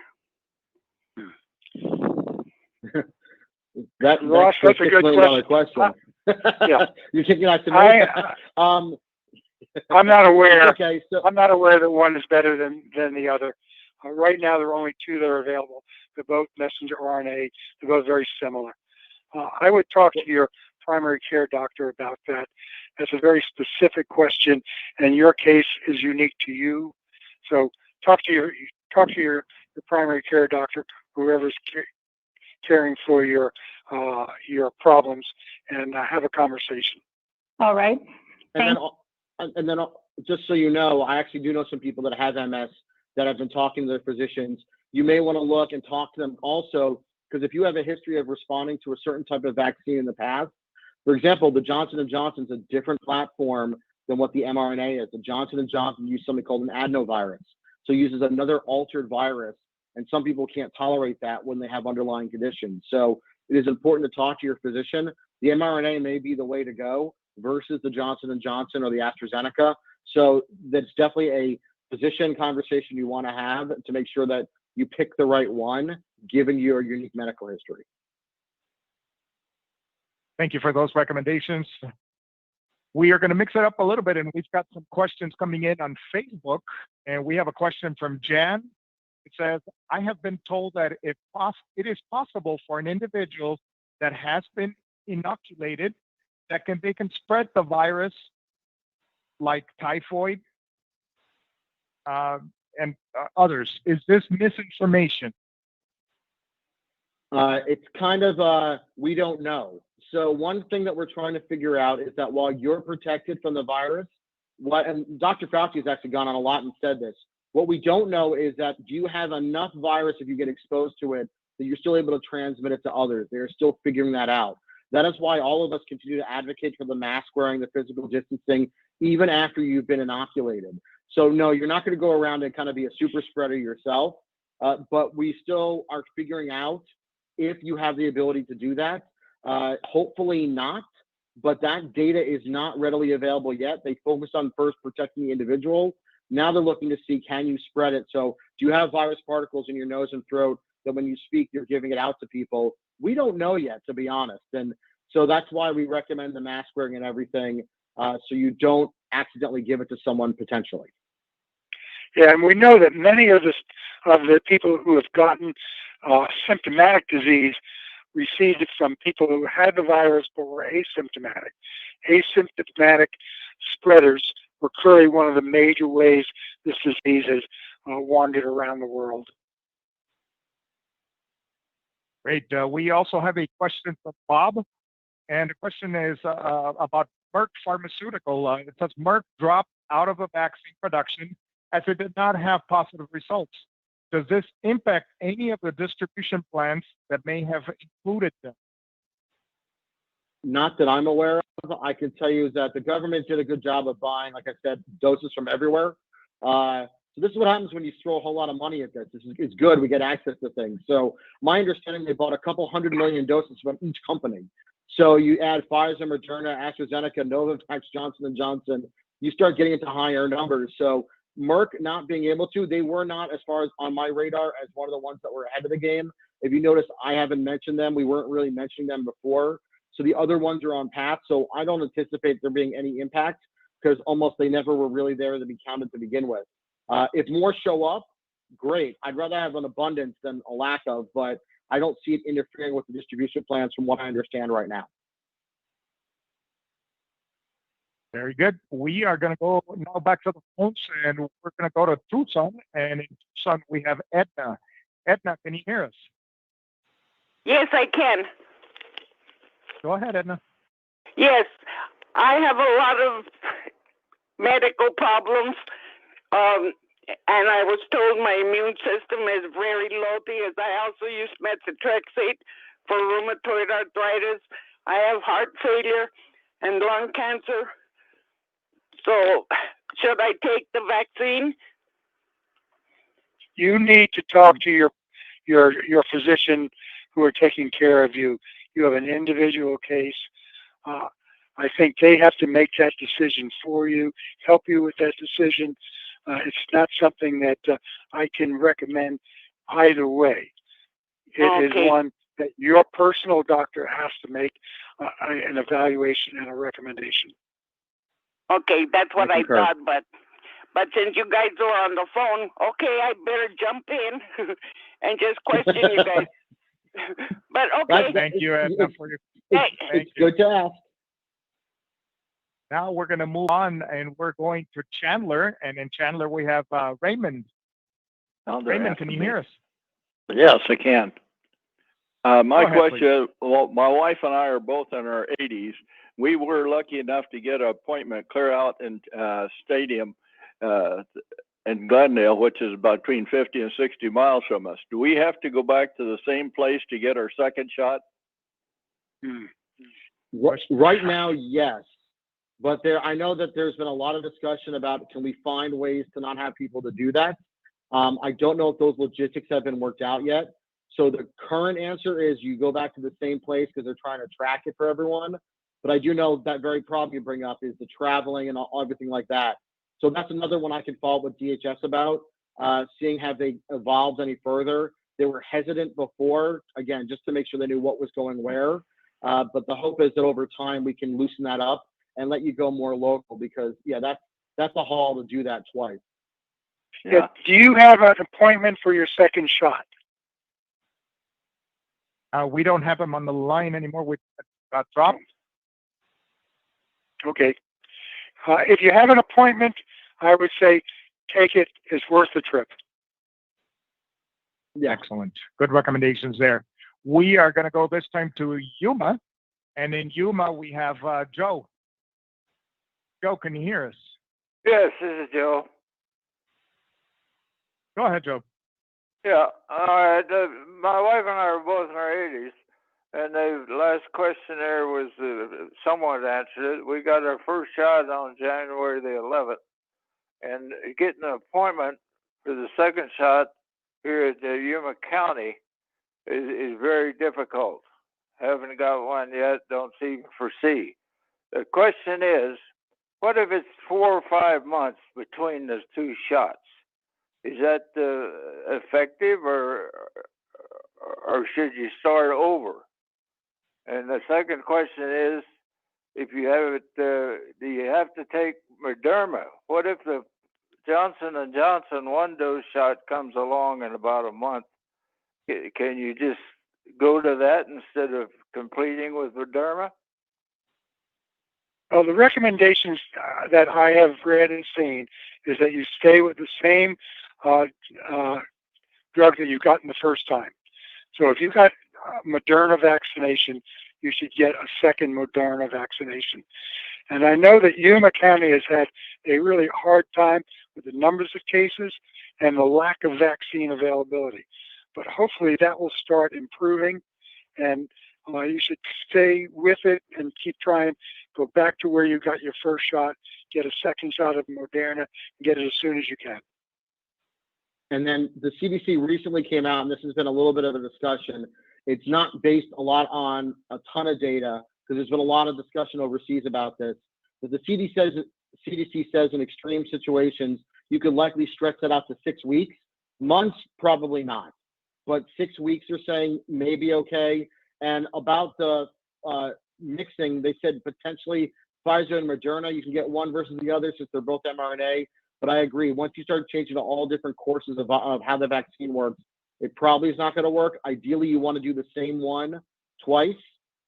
That's a good question. Yeah, You're kicking out to me. I'm not aware. Okay, so I'm not aware that one is better than the other. Right now, there are only two that are available. They're both messenger RNA. They're both very similar. I would talk to your primary care doctor about that. That's a very specific question, and your case is unique to you. So talk to your primary care doctor, whoever's caring for your problems, and have a conversation. All right. And then, just so you know, I actually do know some people that have MS that have been talking to their physicians. You may want to look and talk to them also, because if you have a history of responding to a certain type of vaccine in the past, for example, the Johnson & Johnson's a different platform than what the mRNA is. The Johnson & Johnson uses something called an adenovirus. So it uses another altered virus, and some people can't tolerate that when they have underlying conditions. So it is important to talk to your physician. The mRNA may be the way to go versus the Johnson & Johnson or the AstraZeneca. So that's definitely a physician conversation you want to have to make sure that you pick the right one, given your unique medical history. Thank you for those recommendations. We are going to mix it up a little bit, and we've got some questions coming in on Facebook. And we have a question from Jan. It says, I have been told that it is possible for an individual that has been inoculated that they can spread the virus like typhoid and others. Is this misinformation? It's kind of, we don't know. So one thing that we're trying to figure out is that while you're protected from the virus, and Dr. Fauci has actually gone on a lot and said this, what we don't know is that do you have enough virus if you get exposed to it that you're still able to transmit it to others? They're still figuring that out. That is why all of us continue to advocate for the mask wearing, the physical distancing, even after you've been inoculated. So no, you're not going to go around and kind of be a super spreader yourself, but we still are figuring out if you have the ability to do that. Hopefully not, but that data is not readily available yet. They focused on first protecting the individual. Now they're looking to see, can you spread it? So do you have virus particles in your nose and throat that when you speak, you're giving it out to people? We don't know yet, to be honest. And so that's why we recommend the mask wearing and everything, so you don't accidentally give it to someone potentially. Yeah, and we know that many of the people who have gotten symptomatic disease received it from people who had the virus but were asymptomatic. Asymptomatic spreaders were clearly one of the major ways this disease has wandered around the world. Great. We also have a question from Bob, and the question is about Merck Pharmaceutical. It says Merck dropped out of a vaccine production as it did not have positive results. Does this impact any of the distribution plans that may have included them? Not that I'm aware of. I can tell you that the government did a good job of buying, like I said, doses from everywhere. So this is what happens when you throw a whole lot of money at this. It's good. We get access to things. So my understanding, they bought a couple 100 million doses from each company. So you add Pfizer, Moderna, AstraZeneca, Novavax, Johnson & Johnson, you start getting into higher numbers. So Merck not being able to, they were not, as far as on my radar, as one of the ones that were ahead of the game. If you notice, I haven't mentioned them. We weren't really mentioning them before. So the other ones are on path. So I don't anticipate there being any impact because almost they never were really there to be counted to begin with. If more show up, great. I'd rather have an abundance than a lack of, but I don't see it interfering with the distribution plans from what I understand right now. Very good. We are going to go now back to the phones, and we're going to go to Tucson. And in Tucson, we have Edna. Edna, can you hear us? Yes, I can. Go ahead, Edna. Yes, I have a lot of medical problems, and I was told my immune system is very low because I also use methotrexate for rheumatoid arthritis. I have heart failure and lung cancer. So, should I take the vaccine? You need to talk to your physician who are taking care of you. You have an individual case. I think they have to make that decision for you, help you with that decision. It's not something that I can recommend either way. It is one that your personal doctor has to make an evaluation and a recommendation. Okay, that's what I thought, but since you guys are on the phone, okay, I better jump in and just question you guys. But okay. Thank you, Edna, for your. It's good to ask. Now we're going to move on, and we're going to Chandler, and in Chandler we have Raymond. Raymond, can you hear us? Yes, I can. My ahead, question, well, my wife and I are both in our 80s. We were lucky enough to get an appointment clear out in Stadium in Glendale, which is about between 50 and 60 miles from us. Do we have to go back to the same place to get our second shot? Right now, yes. But I know that there's been a lot of discussion about, can we find ways to not have people to do that? I don't know if those logistics have been worked out yet. So the current answer is you go back to the same place because they're trying to track it for everyone. But I do know that very problem you bring up is the traveling and everything like that. So that's another one I can follow up with DHS about, seeing have they evolved any further. They were hesitant before, again, just to make sure they knew what was going where. But the hope is that over time we can loosen that up and let you go more local because, yeah, that's a haul to do that twice. Yeah. Do you have an appointment for your second shot? We don't have him on the line anymore. We got dropped. Okay. If you have an appointment, I would say take it. It's worth the trip. Yeah. Excellent. Good recommendations there. We are going to go this time to Yuma. And in Yuma, we have Joe. Joe, can you hear us? Yes, this is Joe. Go ahead, Joe. Yeah, my wife and I are both in our 80s, And the last question there was somewhat answered it. We got our first shot on January the 11th, and getting an appointment for the second shot here at Yuma County is very difficult. Haven't got one yet. Don't even foresee. The question is, what if it's 4 or 5 months between the two shots? Is that effective, or should you start over? And the second question is, if you have it, do you have to take Moderna? What if the Johnson & Johnson one-dose shot comes along in about a month? Can you just go to that instead of completing with Moderna? Well, the recommendations that I have read and seen is that you stay with the same drug that you got in the first time. So if you got Moderna vaccination, you should get a second Moderna vaccination. And I know that Yuma County has had a really hard time with the numbers of cases and the lack of vaccine availability. But hopefully that will start improving, and you should stay with it and keep trying. Go back to where you got your first shot, get a second shot of Moderna, and get it as soon as you can. And then the CDC recently came out, and this has been a little bit of a discussion. It's not based a lot on a ton of data, because there's been a lot of discussion overseas about this. But the CDC says in extreme situations, you could likely stretch that out to 6 weeks. Months, probably not. But 6 weeks, they're saying maybe okay. And about the mixing, they said potentially Pfizer and Moderna, you can get one versus the other since they're both mRNA. But I agree, once you start changing to all different courses of how the vaccine works, it probably is not going to work. Ideally, you want to do the same one twice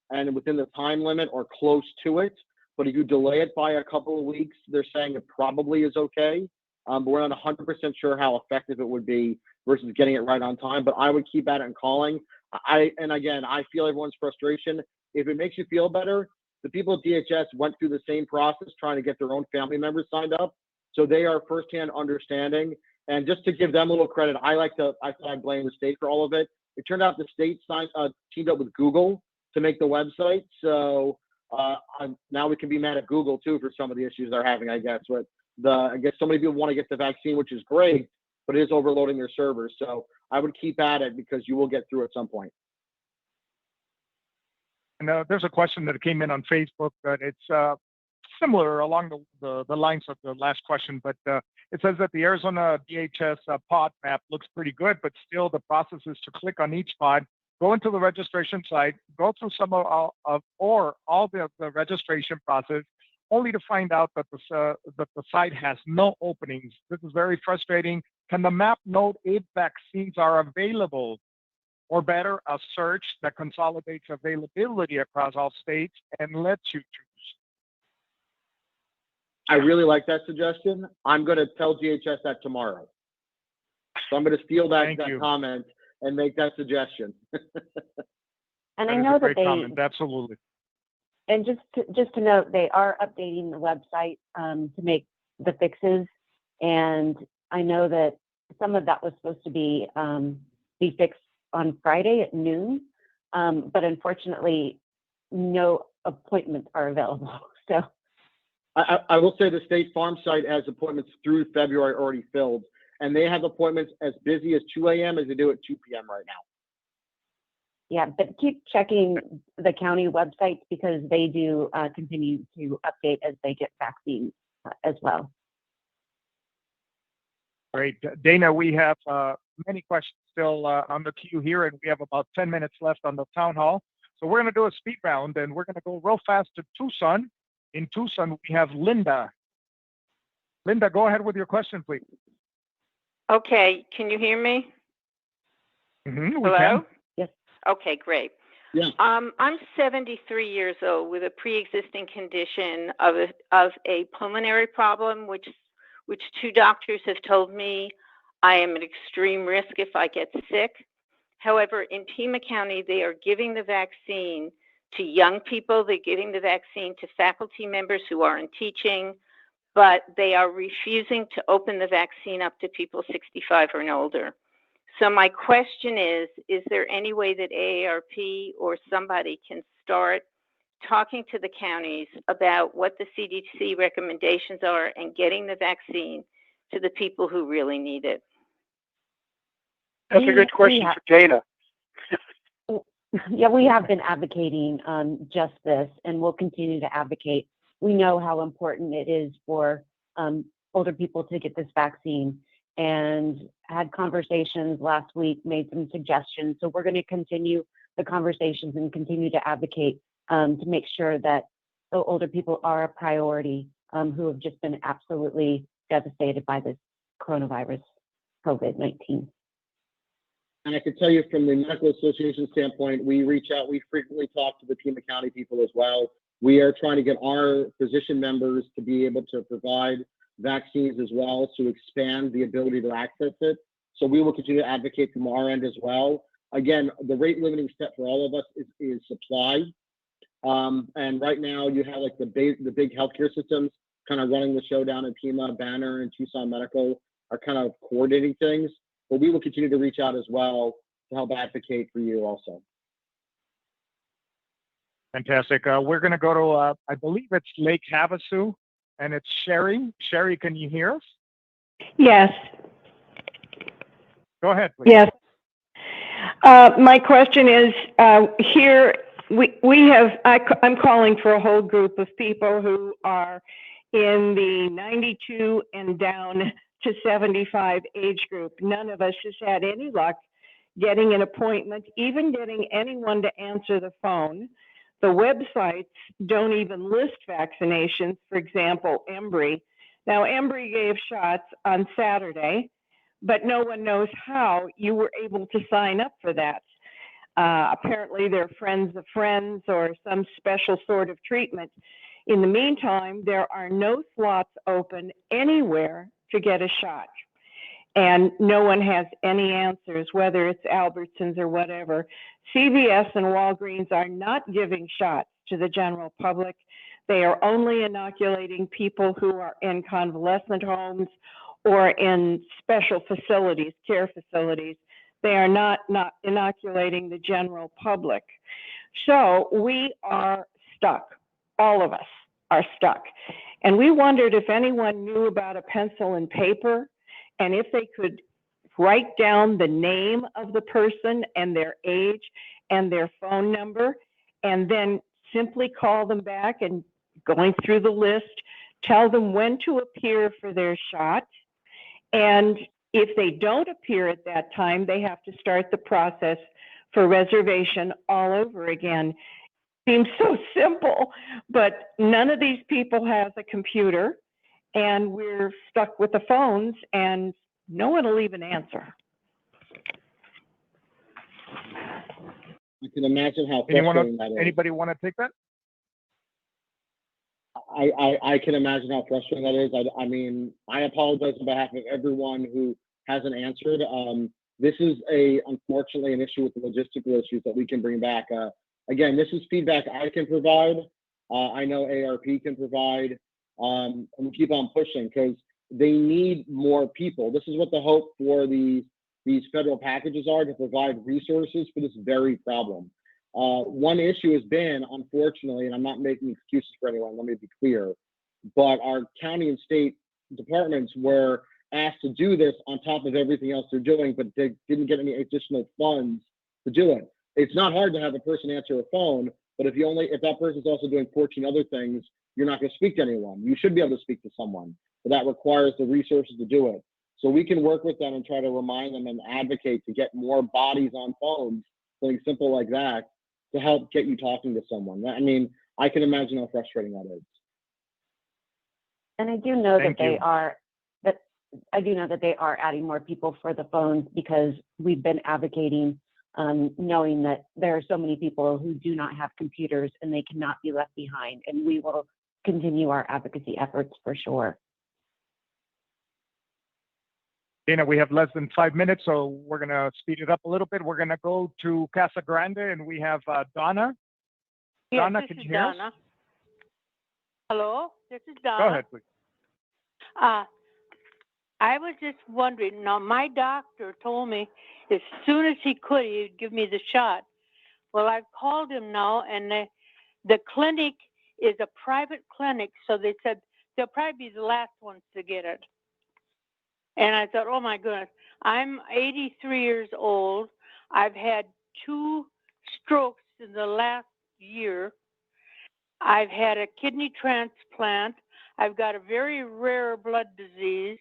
and within the time limit or close to it. But if you delay it by a couple of weeks, they're saying it probably is okay. But we're not 100% sure how effective it would be versus getting it right on time. But I would keep at it and calling. And again, I feel everyone's frustration. If it makes you feel better, the people at DHS went through the same process trying to get their own family members signed up. So they are firsthand understanding. And just to give them a little credit, I blame the state for all of it. It turned out the state teamed up with Google to make the website. So now we can be mad at Google too for some of the issues they're having, I guess. But I guess so many people want to get the vaccine, which is great, but it is overloading their servers. So I would keep at it because you will get through at some point. And there's a question that came in on Facebook that it's similar along the lines of the last question, but it says that the Arizona DHS pod map looks pretty good, but still the process is to click on each pod, go into the registration site, go through some or all the registration process, only to find out that the site has no openings. This is very frustrating. Can the map note if vaccines are available? Or better, a search that consolidates availability across all states and lets you choose. I really like that suggestion. I'm going to tell DHS that tomorrow. So I'm going to steal that comment and make that suggestion. And I know that comment. Absolutely. And just to note, they are updating the website to make the fixes. And I know that some of that was supposed to be fixed on Friday at noon, but unfortunately, no appointments are available. So I will say the State Farm site has appointments through February already filled, and they have appointments as busy as 2 a.m. as they do at 2 p.m. right now. Yeah, but keep checking the county websites because they do continue to update as they get vaccines as well. Great. Dana, we have many questions still on the queue here, and we have about 10 minutes left on the town hall. So we're going to do a speed round, and we're going to go real fast to Tucson. In Tucson, we have Linda. Linda, go ahead with your question, please. Okay, can you hear me? Mm-hmm, Hello? Can. Yes. Okay, great. Yeah. I'm 73 years old with a pre-existing condition of a pulmonary problem, which 2 doctors have told me I am at extreme risk if I get sick. However, in Pima County, they are giving the vaccine to young people. They're giving the vaccine to faculty members who aren't teaching, but they are refusing to open the vaccine up to people 65 or older. So my question is there any way that AARP or somebody can start talking to the counties about what the CDC recommendations are and getting the vaccine to the people who really need it? That's a good question for Dana. Yeah, we have been advocating just this, and we'll continue to advocate. We know how important it is for older people to get this vaccine, and had conversations last week, made some suggestions. So we're going to continue the conversations and continue to advocate to make sure that the older people are a priority who have just been absolutely devastated by this coronavirus, COVID-19. And I can tell you from the medical association standpoint, we reach out, we frequently talk to the Pima County people as well. We are trying to get our physician members to be able to provide vaccines as well to expand the ability to access it. So we will continue to advocate from our end as well. Again, the rate limiting step for all of us is supply. And right now you have like the big healthcare systems kind of running the show down in Pima, Banner, and Tucson Medical are kind of coordinating things. But we will continue to reach out as well to help advocate for you also. Fantastic. We're going to go to, I believe it's Lake Havasu, and it's Sherry. Sherry, can you hear us? Yes. Go ahead, please. Yes. My question is, here we have, I'm calling for a whole group of people who are in the 92 and down to 75 age group. None of us has had any luck getting an appointment, even getting anyone to answer the phone. The websites don't even list vaccinations. For example, Embry. Now, Embry gave shots on Saturday, but no one knows how you were able to sign up for that. Apparently, they're friends of friends or some special sort of treatment. In the meantime, there are no slots open anywhere to get a shot. And no one has any answers, whether it's Albertsons or whatever. CVS and Walgreens are not giving shots to the general public. They are only inoculating people who are in convalescent homes or in special facilities, care facilities. They are not inoculating the general public. So we are stuck. All of us are stuck. And we wondered if anyone knew about a pencil and paper, and if they could write down the name of the person and their age and their phone number, and then simply call them back and going through the list, tell them when to appear for their shot. And if they don't appear at that time, they have to start the process for reservation all over again. Seems so simple, but none of these people has a computer, and we're stuck with the phones, and no one will even answer. You can imagine how frustrating that is. Anybody want to take that? I can imagine how frustrating that is. I mean, I apologize on behalf of everyone who hasn't answered. This is unfortunately an issue with the logistical issues that we can bring back. Again, this is feedback I can provide. I know ARP can provide, and we keep on pushing because they need more people. This is what the hope for these federal packages are, to provide resources for this very problem. One issue has been, unfortunately, and I'm not making excuses for anyone, let me be clear, but our county and state departments were asked to do this on top of everything else they're doing, but they didn't get any additional funds to do it. It's not hard to have a person answer a phone, but if that person's also doing 14 other things, you're not going to speak to anyone. You should be able to speak to someone, but that requires the resources to do it. So we can work with them and try to remind them and advocate to get more bodies on phones, something simple like that, to help get you talking to someone. I mean, I can imagine how frustrating that is. And I do know that they are adding more people for the phones, because we've been advocating, knowing that there are so many people who do not have computers and they cannot be left behind. And we will continue our advocacy efforts for sure. Dana, we have less than 5 minutes, so we're going to speed it up a little bit. We're going to go to Casa Grande, and we have Donna. Yes, Donna, can you hear us? Hello, this is Donna. Go ahead, please. I was just wondering, now my doctor told me as soon as he could, he'd give me the shot. Well, I've called him now, and the clinic is a private clinic, so they said they'll probably be the last ones to get it. And I thought, oh my goodness, I'm 83 years old. I've had 2 strokes in the last year. I've had a kidney transplant. I've got a very rare blood disease,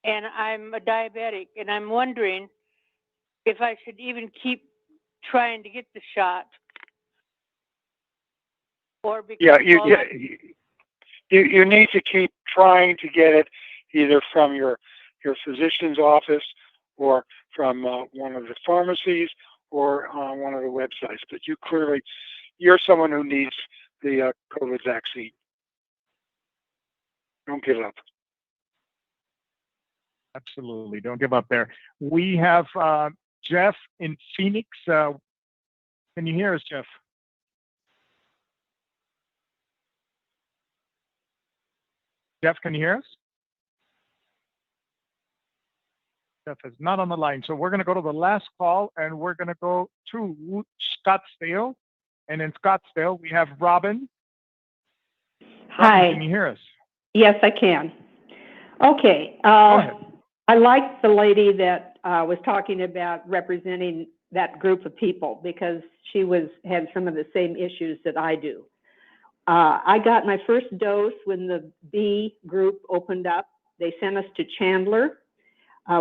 and I'm a diabetic. And I'm wondering if I should even keep trying to get the shot, or because you need to keep trying to get it either from your physician's office or from one of the pharmacies or on one of the websites. But you're someone who needs the COVID vaccine. Don't give up. Absolutely. Don't give up there. We have Jeff in Phoenix. Can you hear us, Jeff? Jeff, can you hear us? Jeff is not on the line. So we're going to go to the last call, and we're going to go to Scottsdale. And in Scottsdale, we have Robin. Hi. Robin, can you hear us? Yes, I can. Okay. I like the lady that was talking about representing that group of people because she had some of the same issues that I do. I got my first dose when the B group opened up. They sent us to Chandler.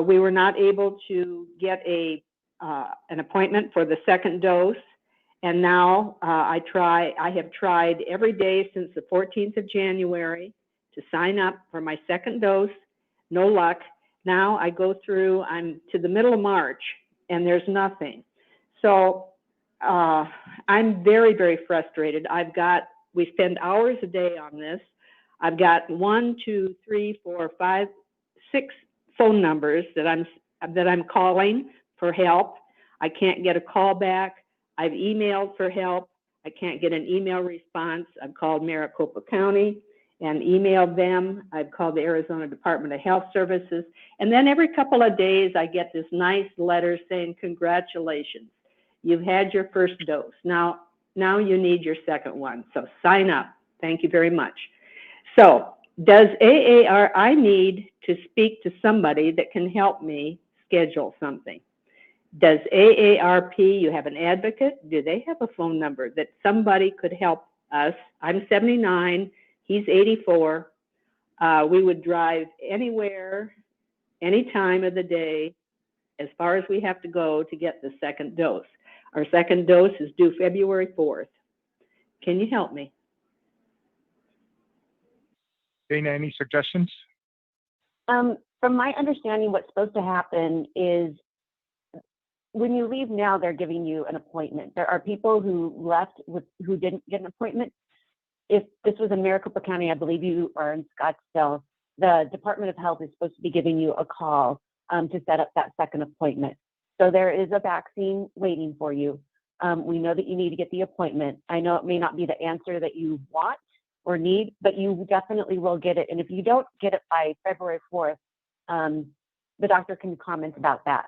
We were not able to get an appointment for the second dose. And now I have tried every day since the 14th of January to sign up for my second dose. No luck. Now I go through, I'm to the middle of March, and there's nothing. So I'm very, very frustrated. We spend hours a day on this. I've got 1, 2, 3, 4, 5, 6 phone numbers that I'm calling for help. I can't get a call back. I've emailed for help. I can't get an email response. I've called Maricopa County and emailed them. I've called the Arizona Department of Health Services. And then every couple of days, I get this nice letter saying, congratulations, you've had your first dose. Now you need your second one. So sign up. Thank you very much. So I need to speak to somebody that can help me schedule something. Does AARP, you have an advocate? Do they have a phone number that somebody could help us? I'm 79, he's 84. We would drive anywhere, any time of the day, as far as we have to go to get the second dose. Our second dose is due February 4th. Can you help me? Dana, any suggestions? From my understanding, what's supposed to happen is when you leave now, they're giving you an appointment. There are people who left who didn't get an appointment. If this was in Maricopa County, I believe you are in Scottsdale, the Department of Health is supposed to be giving you a call to set up that second appointment. So there is a vaccine waiting for you. We know that you need to get the appointment. I know it may not be the answer that you want or need, but you definitely will get it. And if you don't get it by February 4th, the doctor can comment about that.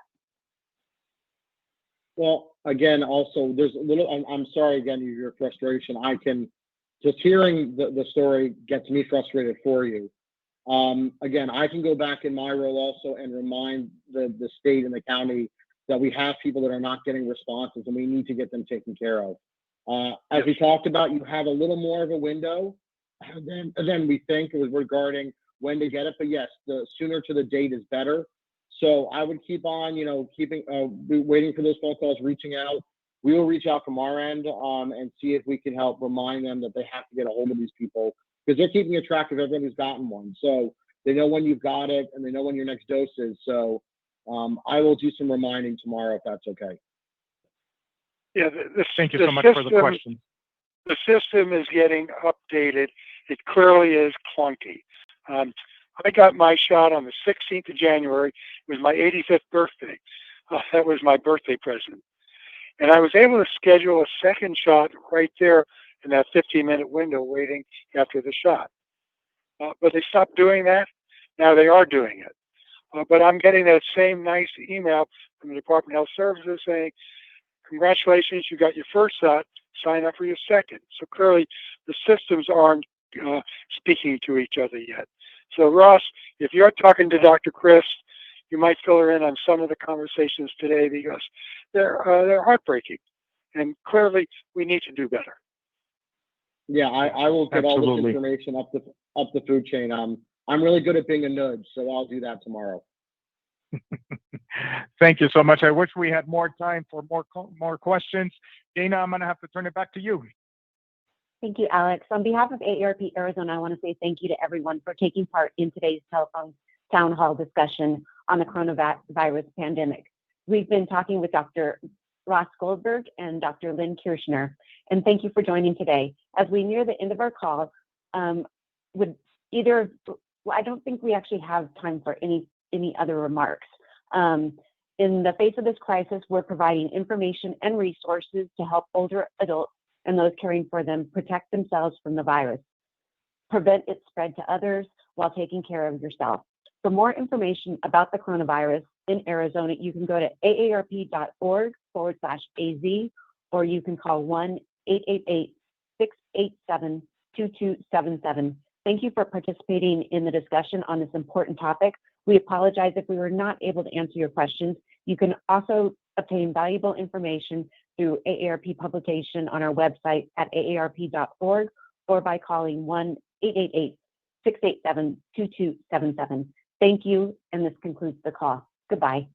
Well, again, also, there's a little, I'm sorry again, your frustration. Just hearing the story gets me frustrated for you. Again, I can go back in my role also and remind the state and the county that we have people that are not getting responses and we need to get them taken care of. As we talked about, you have a little more of a window than we think regarding when to get it. But yes, the sooner to the date is better. So I would keep on, waiting for those phone calls, reaching out. We will reach out from our end and see if we can help remind them that they have to get a hold of these people because they're keeping a track of everyone who's gotten one. So they know when you've got it and they know when your next dose is. So I will do some reminding tomorrow if that's okay. Yeah, thank you so much for the question. The system is getting updated. It clearly is clunky. I got my shot on the 16th of January. It was my 85th birthday. That was my birthday present. And I was able to schedule a second shot right there in that 15-minute window waiting after the shot. But they stopped doing that. Now they are doing it. But I'm getting that same nice email from the Department of Health Services saying, congratulations, you got your first shot, sign up for your second. So clearly the systems aren't speaking to each other yet. So Ross, if you're talking to Dr. Chris, you might fill her in on some of the conversations today because they're heartbreaking. And clearly we need to do better. Yeah, I will get all this Absolutely. information up the food chain. I'm really good at being a nudge, so I'll do that tomorrow. Thank you so much. I wish we had more time for more questions. Dana, I'm going to have to turn it back to you. Thank you, Alex. On behalf of AARP Arizona, I want to say thank you to everyone for taking part in today's telephone town hall discussion on the coronavirus pandemic. We've been talking with Dr. Ross Goldberg and Dr. Lynn Kirschner, and thank you for joining today. As we near the end of our call, I don't think we actually have time for any other remarks. In the face of this crisis, we're providing information and resources to help older adults and those caring for them protect themselves from the virus, prevent its spread to others while taking care of yourself. For more information about the coronavirus in Arizona, you can go to aarp.org/AZ, or you can call 1-888-687-2277. Thank you for participating in the discussion on this important topic. We apologize if we were not able to answer your questions. You can also obtain valuable information through AARP publication on our website at aarp.org or by calling 1-888-687-2277. Thank you, and this concludes the call. Goodbye.